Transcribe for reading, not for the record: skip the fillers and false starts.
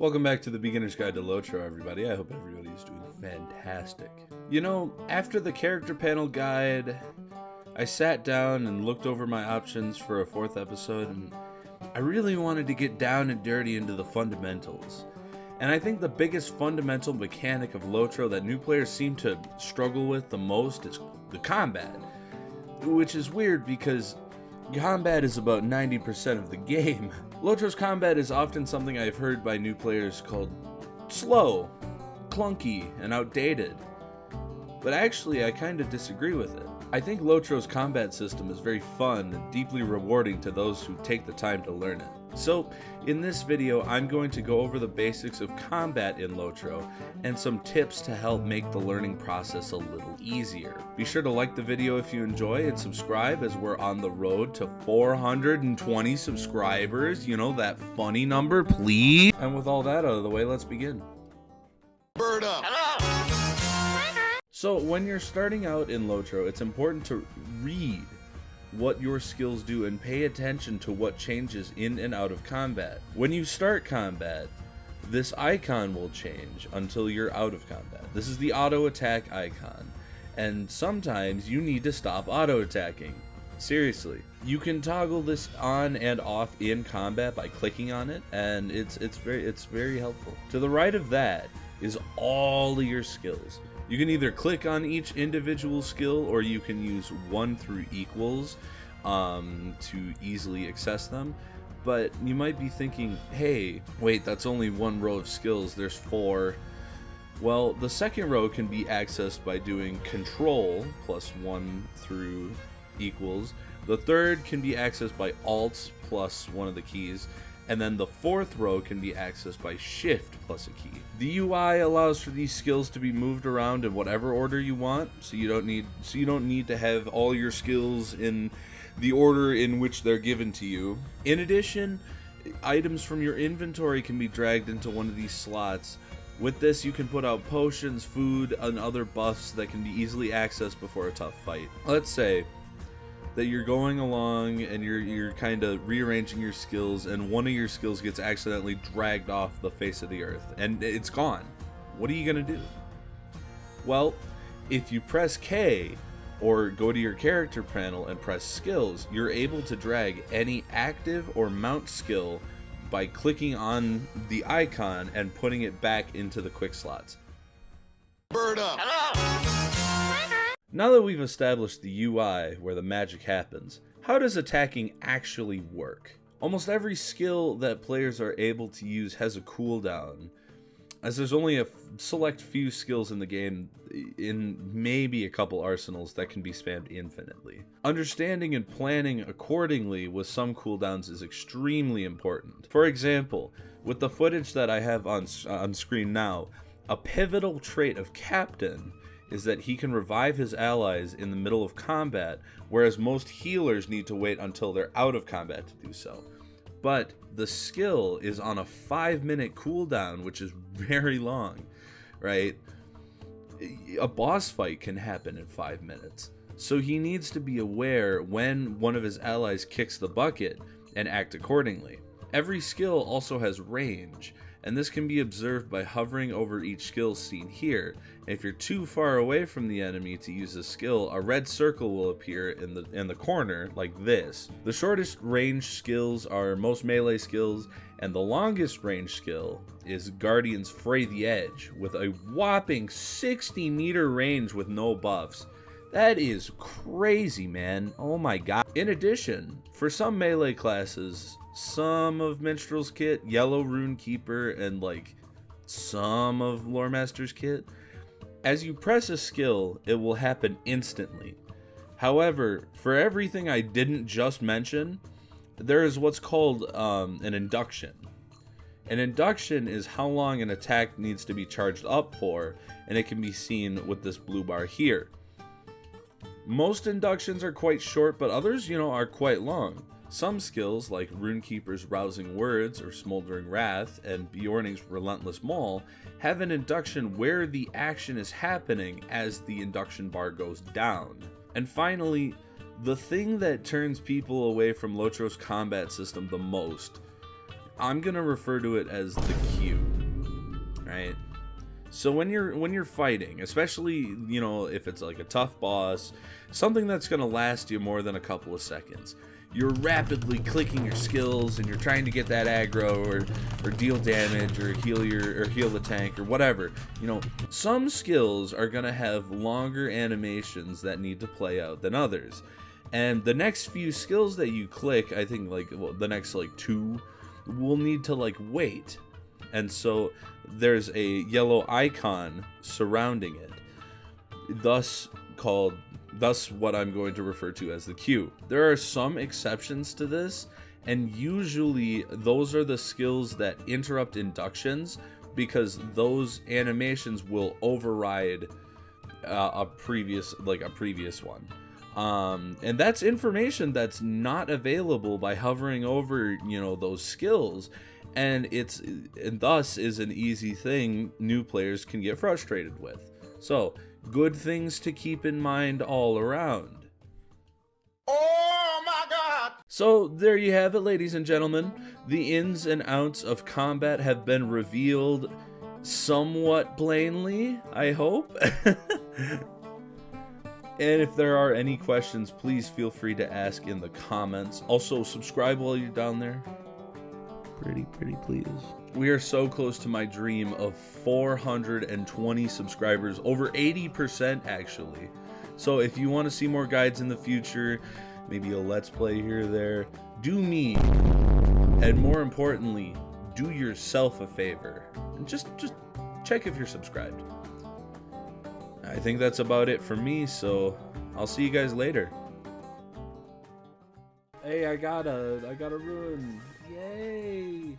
Welcome back to the Beginner's Guide to Lotro, everybody. I hope everybody's doing fantastic. You know, after the character panel guide, I sat down and looked over my options for a fourth episode, and I really wanted to get down and dirty into the fundamentals. And I think the biggest fundamental mechanic of Lotro that new players seem to struggle with the most is the combat. Which is weird because combat is about 90% of the game. Lotro's combat is often something I've heard by new players called slow, clunky, and outdated. But actually, I kind of disagree with it. I think Lotro's combat system is very fun and deeply rewarding to those who take the time to learn it. So, in this video, I'm going to go over the basics of combat in Lotro and some tips to help make the learning process a little easier. Be sure to like the video if you enjoy and subscribe as we're on the road to 420 subscribers. You know, that funny number, please. And with all that out of the way, let's begin. Bird up. So, when you're starting out in Lotro, it's important to read what your skills do and pay attention to what changes in and out of combat. When you start combat, this icon will change until you're out of combat. This is the auto attack icon, and sometimes you need to stop auto attacking. Seriously. You can toggle this on and off in combat by clicking on it, and it's very helpful. To the right of that is all of your skills. You can either click on each individual skill, or you can use 1 through equals to easily access them. But you might be thinking, hey, wait, that's only one row of skills, there's 4. Well, the second row can be accessed by doing Control plus 1 through equals. The third can be accessed by Alt plus one of the keys. And then the fourth row can be accessed by Shift plus a key. The UI allows for these skills to be moved around in whatever order you want, so you don't need to have all your skills in the order in which they're given to you. In addition, items from your inventory can be dragged into one of these slots. With this, you can put out potions, food, and other buffs that can be easily accessed before a tough fight. Let's say that you're going along and you're kind of rearranging your skills, and one of your skills gets accidentally dragged off the face of the earth and it's gone. What are you gonna do? Well, if you press K or go to your character panel and press skills, you're able to drag any active or mount skill by clicking on the icon and putting it back into the quick slots. Bird up. Now that we've established the UI where the magic happens, how does attacking actually work? Almost every skill that players are able to use has a cooldown, as there's only a select few skills in the game, in maybe a couple arsenals, that can be spammed infinitely. Understanding and planning accordingly with some cooldowns is extremely important. For example, with the footage that I have on screen now, a pivotal trait of Captain is that he can revive his allies in the middle of combat, whereas most healers need to wait until they're out of combat to do so. But the skill is on a 5-minute cooldown, which is very long, right? A boss fight can happen in 5 minutes. So he needs to be aware when one of his allies kicks the bucket and act accordingly. Every skill also has range, and this can be observed by hovering over each skill seen here. If you're too far away from the enemy to use a skill, a red circle will appear in the corner like this. The shortest range skills are most melee skills, and the longest range skill is Guardian's Fray the Edge, with a whopping 60-meter range with no buffs. That is crazy, man. Oh my god. In addition, for some melee classes, some of Minstrel's kit, Yellow Rune Keeper, and like some of Loremaster's kit, as you press a skill, it will happen instantly. However, for everything I didn't just mention, there is what's called an induction. An induction is how long an attack needs to be charged up for, and it can be seen with this blue bar here. Most inductions are quite short, but others, are quite long. Some skills, like Runekeeper's Rousing Words or Smoldering Wrath and Bjorning's Relentless Maul, have an induction where the action is happening as the induction bar goes down. And finally, the thing that turns people away from Lotro's combat system the most I'm gonna refer to it as the Q, right? So when you're fighting, especially, you know, if it's like a tough boss, something that's gonna last you more than a couple of seconds, you're rapidly clicking your skills and you're trying to get that aggro or deal damage or heal the tank or whatever. You know, some skills are gonna have longer animations that need to play out than others. And the next few skills that you click, I think like the next like 2 will need to like wait. And so there's a yellow icon surrounding it, thus what I'm going to refer to as the queue. There are some exceptions to this, and usually those are the skills that interrupt inductions, because those animations will override a previous one. And that's information that's not available by hovering over, you know, those skills. And thus is an easy thing new players can get frustrated with. So, good things to keep in mind all around. Oh my God! So, there you have it, ladies and gentlemen. The ins and outs of combat have been revealed somewhat plainly, I hope. And if there are any questions, please feel free to ask in the comments. Also, subscribe while you're down there. Pretty please. We are so close to my dream of 420 subscribers, over 80% actually. So if you want to see more guides in the future, maybe a let's play here or there, do me, and more importantly, do yourself a favor and just check if you're subscribed. I think that's about it for me, so I'll see you guys later. Hey, I got a run. Yay!